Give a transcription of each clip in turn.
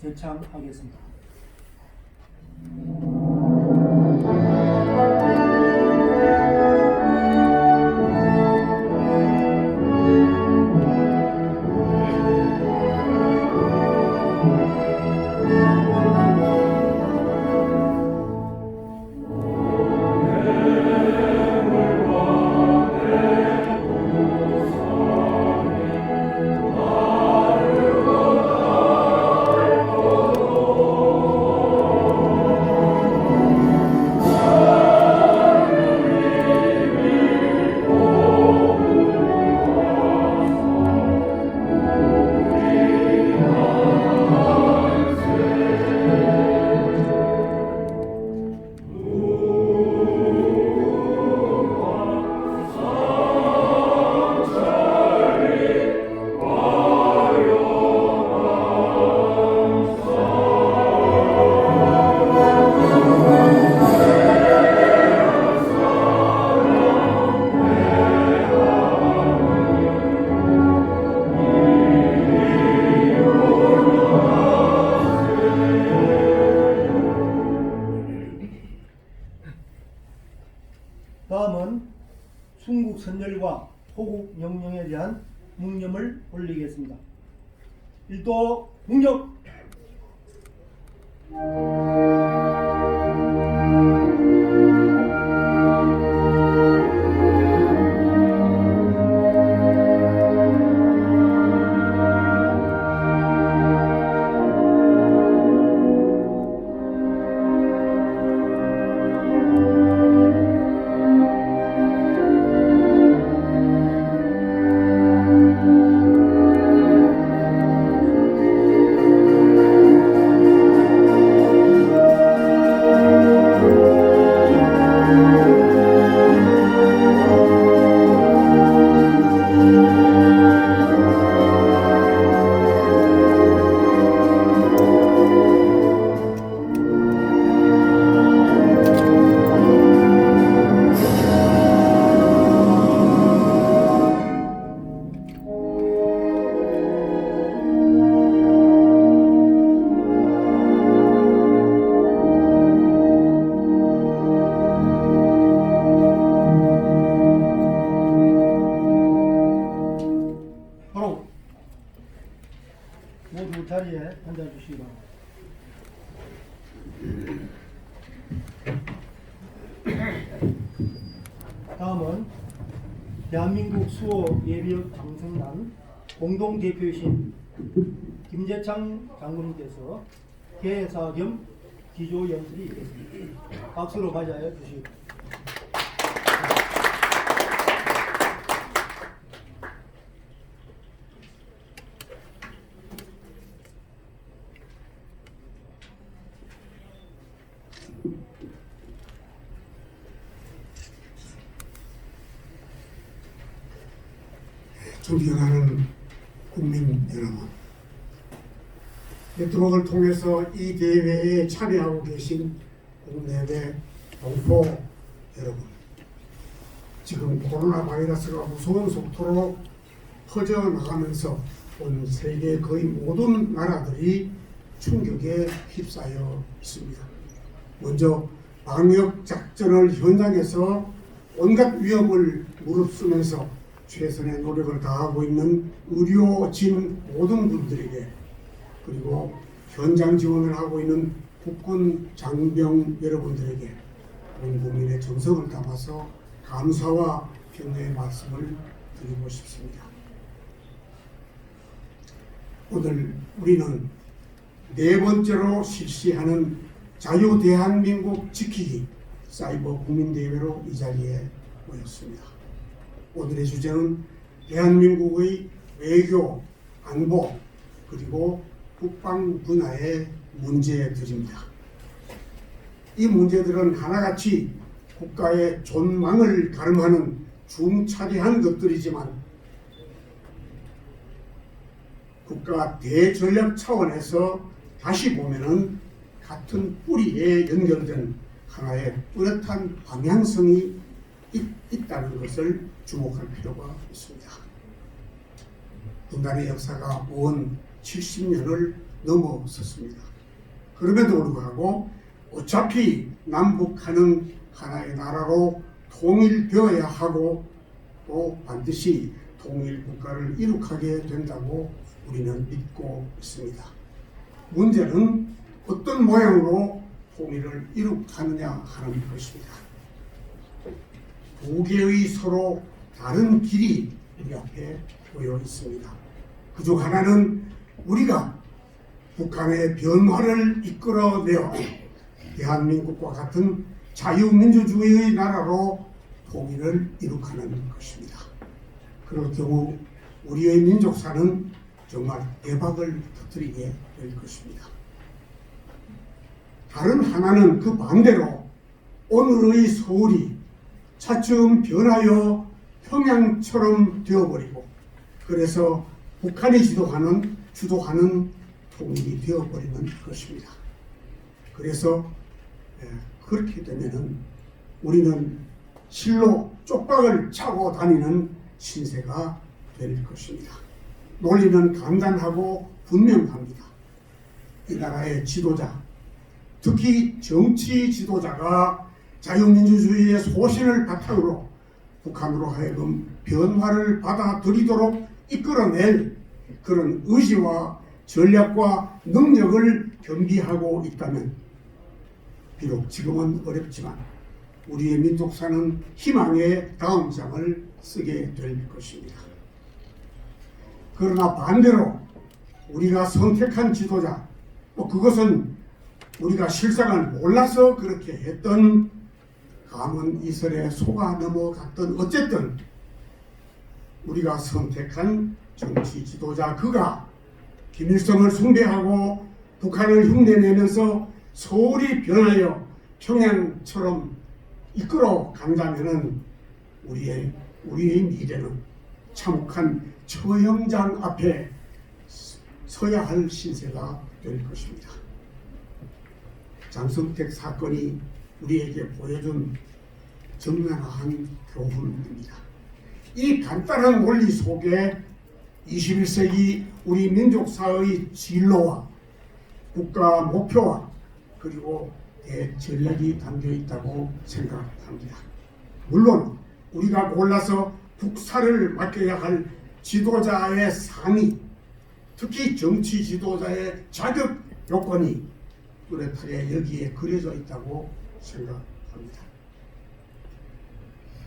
제창하겠습니다. 다음은 순국 선열과 호국 영령에 대한 묵념을 올리겠습니다. 일도 묵념. 모두 자리에 앉아주시기 바랍니다. 다음은 대한민국 수호 예비역 장성단 공동대표이신 김재창 장군님께서 개사 겸 기조 연설이 있겠습니다. 박수로 맞이하여 주시기 바랍니다. 존경하는 국민 여러분, 네트워크를 통해서 이 대회에 참여하고 계신 국내외 동포 여러분, 지금 코로나 바이러스가 무서운 속도로 퍼져나가면서 온 세계 거의 모든 나라들이 충격에 휩싸여 있습니다. 먼저 방역 작전을 현장에서 온갖 위험을 무릅쓰면서 최선의 노력을 다하고 있는 의료진 모든 분들에게, 그리고 현장 지원을 하고 있는 국군 장병 여러분들에게 온 국민의 정성을 담아서 감사와 격려의 말씀을 드리고 싶습니다. 오늘 우리는 네 번째로 실시하는 자유 대한민국 지키기 사이버 국민대회로 이 자리에 모였습니다. 오늘의 주제는 대한민국의 외교, 안보, 그리고 국방 분야의 문제들입니다. 이 문제들은 하나같이 국가의 존망을 가름하는 중차대한 것들이지만 국가 대전략 차원에서 다시 보면은 같은 뿌리에 연결된 하나의 뚜렷한 방향성이 있다는 것을 주목할 필요가 있습니다. 분단의 역사가 온 70년을 넘어섰습니다. 그럼에도 불구하고 어차피 남북한은 하나의 나라로 통일되어야 하고 또 반드시 통일국가를 이룩하게 된다고 우리는 믿고 있습니다. 문제는 어떤 모양으로 통일을 이룩하느냐 하는 것입니다. 두 개의 서로 다른 길이 우리 앞에 놓여 있습니다. 그중 하나는 우리가 북한의 변화를 이끌어내어 대한민국과 같은 자유민주주의의 나라로 통일을 이룩하는 것입니다. 그럴 경우 우리의 민족사는 정말 대박을 터뜨리게 될 것입니다. 다른 하나는 그 반대로 오늘의 서울이 차츰 변하여 평양처럼 되어버리고 그래서 북한이 주도하는 통일이 되어버리는 것입니다. 그래서 그렇게 되면은 우리는 실로 쪽박을 차고 다니는 신세가 될 것입니다. 논리는 간단하고 분명합니다. 이 나라의 지도자, 특히 정치 지도자가 자유민주주의의 소신을 바탕으로 북한으로 하여금 변화를 받아들이도록 이끌어낼 그런 의지와 전략과 능력을 겸비하고 있다면 비록 지금은 어렵지만 우리의 민족사는 희망의 다음 장을 쓰게 될 것입니다. 그러나 반대로 우리가 선택한 지도자, 그것은 우리가 실상을 몰라서 그렇게 했던 감은 이슬에 속아 넘어갔던 어쨌든 우리가 선택한 정치 지도자 그가 김일성을 숭배하고 북한을 흉내내면서 서울이 변하여 평양처럼 이끌어 간다면은 우리의 미래는 참혹한 처형장 앞에 서야 할 신세가 될 것입니다. 장성택 사건이 우리에게 보여준 적나라한 교훈입니다. 이 간단한 원리 속에 21세기 우리 민족사의 진로와 국가 목표와 그리고 대전략이 담겨 있다고 생각합니다. 물론 우리가 골라서 국사를 맡겨야 할 지도자의 상이, 특히 정치 지도자의 자격 요건이 뚜렷하게 여기에 그려져 있다고 생각합니다.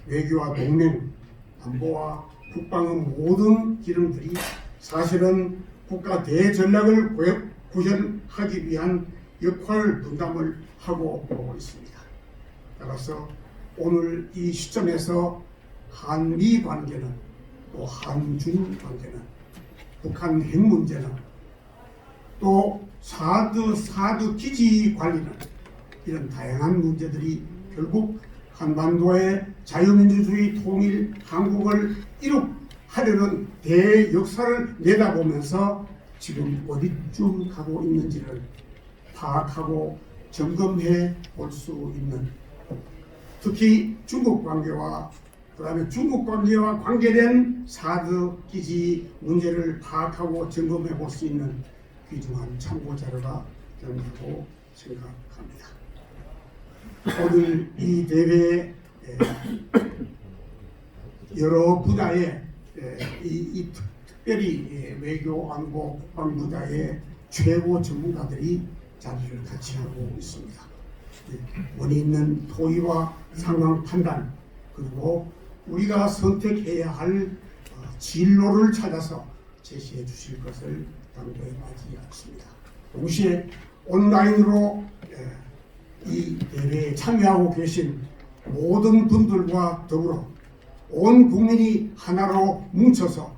외교와 동맹, 안보와 국방의 모든 기능들이 사실은 국가 대전략을 구현하기 위한 역할 분담을 하고 오고 있습니다. 따라서 오늘 이 시점에서 한미 관계는 또 한중 관계는 북한 핵 문제는 또 사드 기지 관리는 이런 다양한 문제들이 결국 한반도의 자유민주주의 통일 한국을 이룩하려는 대역사를 내다보면서 지금 어디쯤 가고 있는지를 파악하고 점검해 볼 수 있는, 특히 중국 관계와 그다음에 중국 관계와 관계된 사드 기지 문제를 파악하고 점검해 볼 수 있는 귀중한 참고 자료가 된다고 생각합니다. 오늘 이 대회에 여러 분야의 특별히 외교, 안보, 국방 분야의 최고 전문가들이 자리를 같이 하고 있습니다. 원이 있는 토의와 상황 판단, 그리고 우리가 선택해야 할 진로를 찾아서 제시해 주실 것을 당부하지 않습니다. 동시에 온라인으로 이 대회에 참여하고 계신 모든 분들과 더불어 온 국민이 하나로 뭉쳐서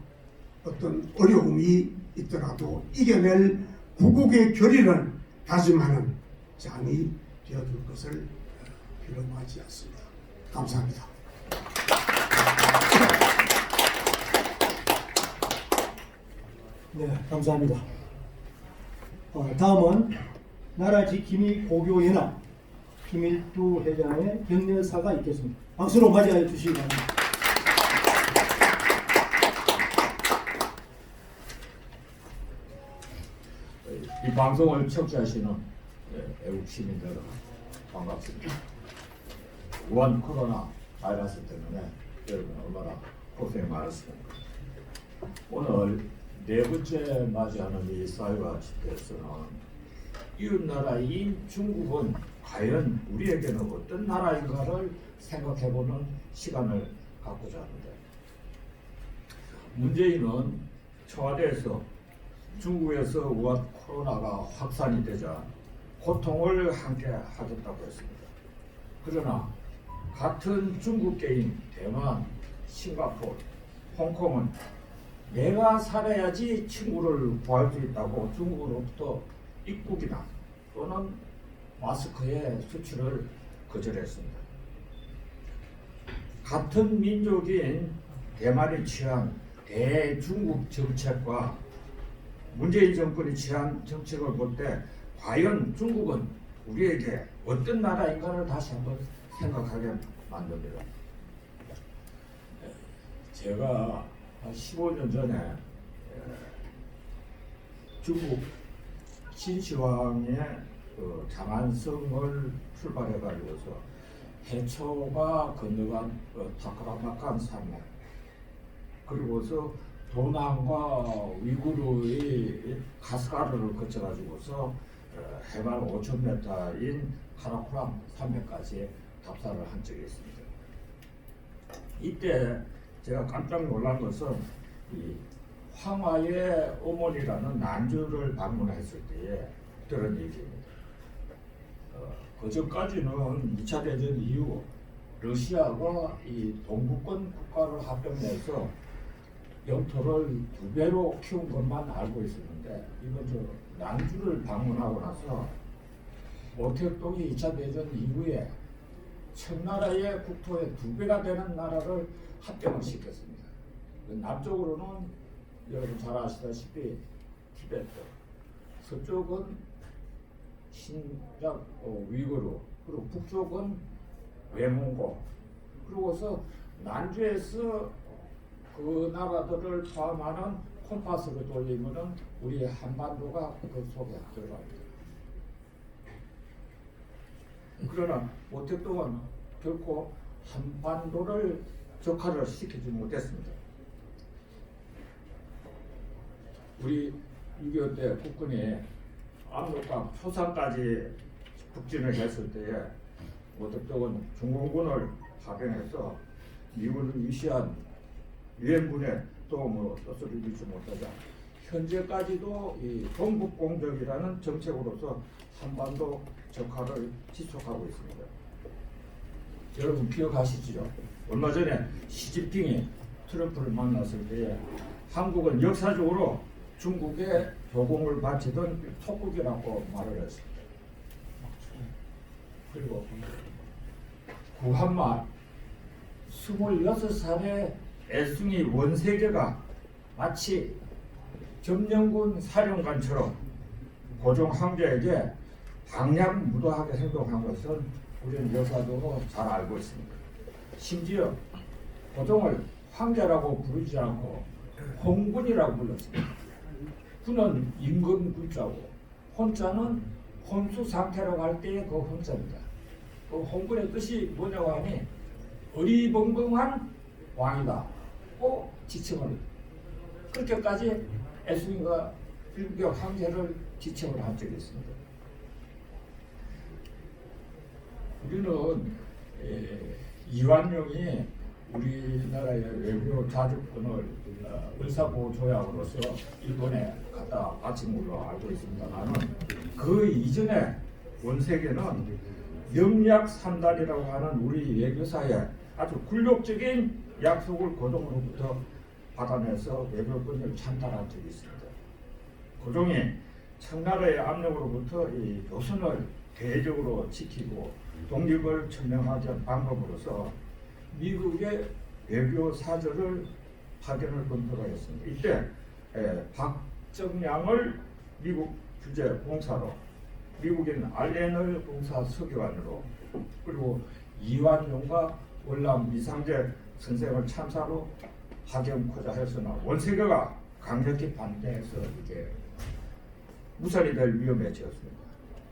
어떤 어려움이 있더라도 이겨낼 구국의 결의를 다짐하는 장이 되어줄 것을 빌어하지 않습니다. 감사합니다. 네, 감사합니다. 다음은 나라 지킴이 고교연합 김일두 회장의 격려사가 있겠습니다. 박수로 맞이하여 주시기 바랍니다. 이 방송을 청취하시는 애국 시민들 여러분 반갑습니다. 우한 코로나 바이러스 때문에 여러분 얼마나 고생 많으십니까? 오늘 네 번째 맞이하는 이 사회와 집회에서는 이웃 나라인 중국은 과연 우리에게는 어떤 나라인가를 생각해보는 시간을 갖고자 합니다. 문재인은 청와대에서 중국에서 우한 코로나가 확산이 되자 고통을 함께 하겠다고 했습니다. 그러나 같은 중국계인 대만, 싱가포르, 홍콩은 내가 살아야지 친구를 구할 수 있다고 중국으로부터 입국이나 또는 마스크의 수출을 거절했습니다. 같은 민족인 대만이 취한 대중국 정책과 문재인 정권이 취한 정책을 볼 때 과연 중국은 우리에게 어떤 나라인가를 다시 한번 생각하게 만듭니다. 제가 한 15년 전에 중국 진시황의 그 장안성을 출발해가지고서 해초가 건너간 타크라마칸 산맥 그리고서 도난과 위구르의 카스가르를 거쳐가지고서 해발 5,000m인 카라코람 산맥까지 답사를 한 적이 있습니다. 이때 제가 깜짝 놀란 것은 이 황화의 어머니라는 난주를 방문했을 때에 들은 얘기입니다. 그 전까지는 2차 대전 이후 러시아가 이 동구권 국가를 합병해서 영토를 2배로 키운 것만 알고 있었는데 이번 저 난주를 방문하고 나서 모택동이 2차 대전 이후에 청나라의 국토의 2배가 되는 나라를 합병을 시켰습니다. 남쪽으로는 여러분 잘 아시다시피 티베트, 서쪽은 신장 위구르, 그리고 북쪽은 외몽고, 그리고서 난주에서 그 나라들을 포함하는 콤파스를 돌리면은 우리 한반도가 그 속에 들어갑니다. 그러나 모택동은 결코 한반도를 적화를 시키지 못했습니다. 우리 6.25 때 국군이 압록강 표산까지 북진을 했을 때에 모택동은 중공군을 파견해서 미군을 위시한 유엔군의 도움으로 뜻을 이루지 못하자 현재까지도 이 동북공적이라는 정책으로서 한반도 적화를 지속하고 있습니다. 여러분 기억하시죠? 얼마 전에 시진핑이 트럼프를 만났을 때에 한국은 역사적으로 중국에 조공을 바치던 속국이라고 말을 했습니다. 그리고 구한말 26살의 애숭이 원세계가 마치 점령군 사령관처럼 고종 황제에게 방략무도하게 행동한 것은 우리는 역사적으로 잘 알고 있습니다. 심지어 고종을 황제라고 부르지 않고 홍군이라고 불렀습니다. 군은 임금군자고 혼자는 혼수 상태라고 할 때의 그 혼자입니다. 그 홍군의 뜻이 뭐냐고 하니 어리벙벙한 왕이다. 지칭을 그렇게까지 애숭이가 일격 황제를 지칭을 한 적이 있습니다. 우리는 이완용이 우리나라의 외교 자주권을 의사보호 조약으로서 일본에 갖다 바친 걸로 알고 있습니다만 그 이전에 원세계는 영약 3단이라고 하는 우리 외교사에 아주 굴욕적인 약속을 고종으로부터 받아내서 외교권을 찬탈한 적이 있습니다. 고종이 청나라의 압력으로부터 이 조선을 대외적으로 지키고 독립을 천명하기 위한 방법으로서 미국의 외교 사절을 파견을 건조를 했습니다. 이때 박정량을 미국 주재 공사로, 미국인 알렌을 공사 서기관으로, 그리고 이완용과 월남 이상재 선생을 참사로 파견코자 했으나 원세계가 강력히 반대해서 이게 무산이 될 위험에 처했습니다.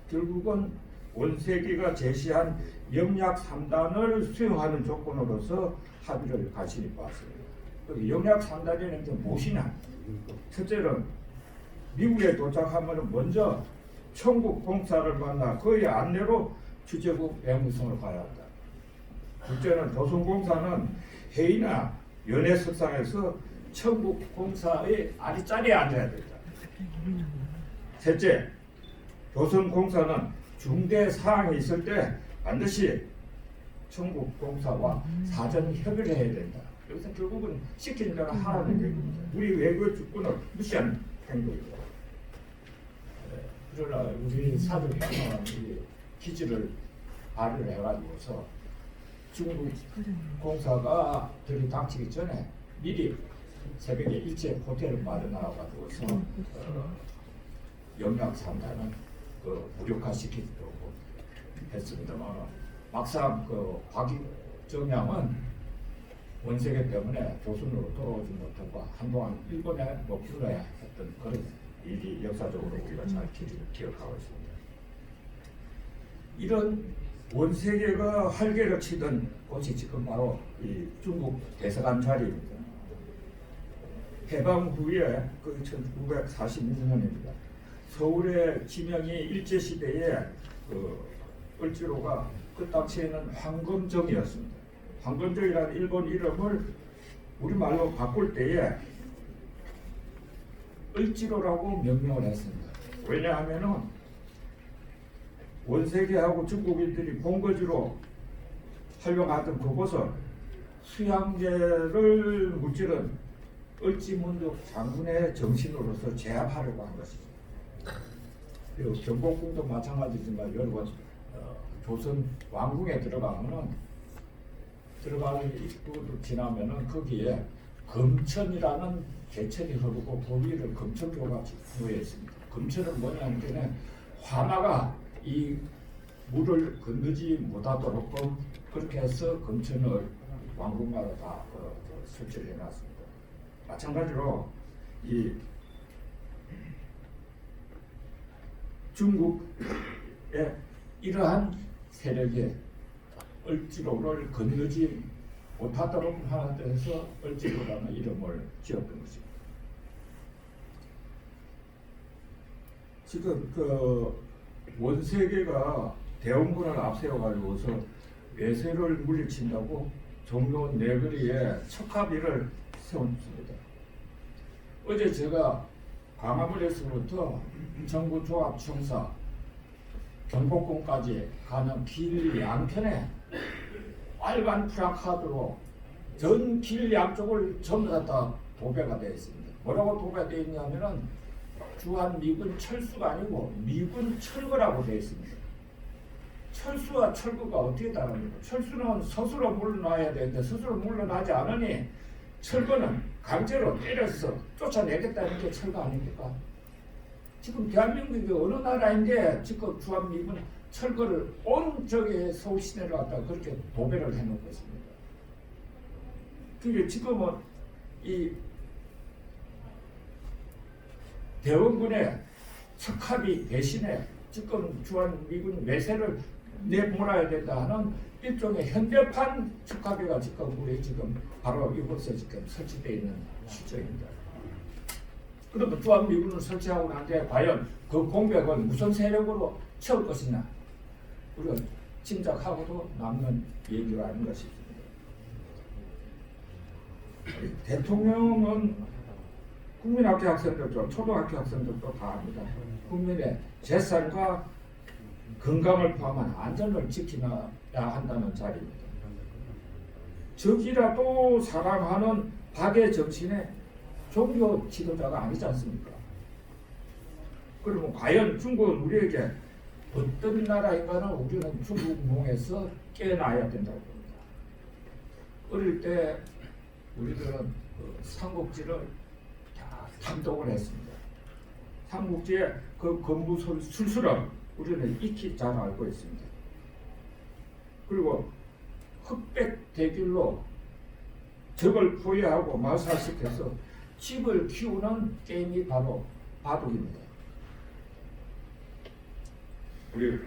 결국은 원세계가 제시한 영약 3단을 수용하는 조건으로서 합의를 가시리 보았습니다. 영약 3단에는 무엇이냐? 첫째는 미국에 도착하면 먼저 청국 공사를 만나 그의 안내로 주재국 배무성을 가야 한다. 둘째는 조선공사는 회의나 연회석상에서 청국 공사의 아랫자리에 앉아야 된다. 셋째, 조선공사는 중대 사항이 있을 때 반드시 청국 공사와 사전 협의를 해야 된다. 그래서 결국은 시키는 대로 하라는 얘기입니다. 우리 외교 주권을 무시하는 행동이다. 그러나 우리 사전협정이 기지를 발의를 해가지고서 중국 공사가 들이닥치기 전에 미리 새벽에 일제 호텔을 마련하고서 영락 3단은 무력화시키도록 했습니다만 막상 박정양은 원세계 때문에 조선으로 돌아오지 못하고 한동안 일본에 머물러야 했던 그런 일이 역사적으로 우리가 잘 기억하고 있습니다. 이런 원세계가 활개를 치던 곳이 지금 바로 이 중국 대사관 자리입니다. 해방 후에 그 1946년입니다. 서울의 지명이 일제시대에 을지로가 그 당시에는 황금정이었습니다. 황금정이라는 일본 이름을 우리말로 바꿀 때에 을지로라고 명명을 했습니다. 왜냐하면은 원세계하고 중국인들이 본거지로 활용하던 그곳을 수양제를 물질은 을지문덕 장군의 정신으로서 제압하려고 한 것입니다. 그리고 경복궁도 마찬가지지만 여러분 조선 왕궁에 들어가는 입구를 지나면은 거기에 금천이라는 개천이 흐르고 그 위를 금천교가 놓여 있습니다. 금천은 뭐냐면 화마가 이 물을 건너지 못하도록 그렇게 해서 금천을 왕궁마다 다 설치를 해놨습니다. 마찬가지로 이 중국의 이러한 세력이 을지로를 건너지 못하도록 하는 데서 을지로라는 이름을 지었던 것입니다. 지금 원세계가 대원군을 앞세워가지고서 외세를 물리친다고 종로 네거리에 척합의를 세웠습니다. 어제 제가 광화문에서부터 정부조합청사 경복궁까지 가는 길 양편에 빨간 프라카드로 전 길 양쪽을 전부 다 도배가 되어 있습니다. 뭐라고 도배되어 있냐면은 주한 미군 철수가 아니고 미군 철거라고 되어 있습니다. 철수와 철거가 어떻게 다릅니까? 철수는 스스로 물러나야 되는데 스스로 물러나지 않으니 철거는 강제로 때려서 쫓아내겠다는 게 철거 아닙니까? 지금 대한민국이 어느 나라인데 지금 주한미군 철거를 온 저기 서울 시내를 갖다가 그렇게 도배를 해놓고 있습니다. 그게 지금은 이 대원군의 척합이 대신에 지금 주한미군 외세를 내몰아야 된다 하는 일종의 현대판 척합의가 지금 우리 지금 바로 이곳에 지금 설치되어 있는 실정입니다. 그러면 주한미군을 설치하고 난 뒤에 과연 그 공백을 무슨 세력으로 채울 것이냐 우리가 짐작하고도 남는 얘기가 아닌가 싶습니다. 대통령은 국민학교 학생들도 초등학교 학생들도 다 압니다. 국민의 재산과 건강을 포함한 안전을 지켜야 한다는 자리입니다. 적이라도 사랑하는 박의 정신의 종교 지도자가 아니지 않습니까? 그러면 과연 중국은 우리에게 어떤 나라인가는 우리는 중국몽에서 깨어나야 된다고 봅니다. 어릴 때 우리들은 삼국지를 다 탐독을 했습니다. 삼국지의 그 건부 술수를 우리는 익히 잘 알고 있습니다. 그리고 흑백 대길로 적을 포위하고 말살시켜서 집을 키우는 게임이 바로 바둑입니다. 우리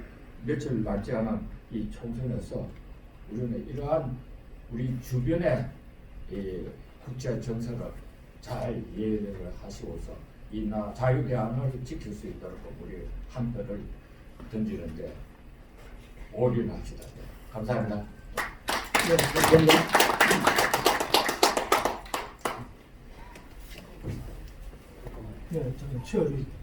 며칠 남지 않은 이 총선에서 우리는 이러한 우리 주변의 이 국제 정세를 잘 이해를 하시고서 이 자유 대안을 지킬 수 있도록 우리 한 표를 던지는데 올인합시다. 감사합니다. 네, 감사합니다. 네, 잠깐 치워주세요.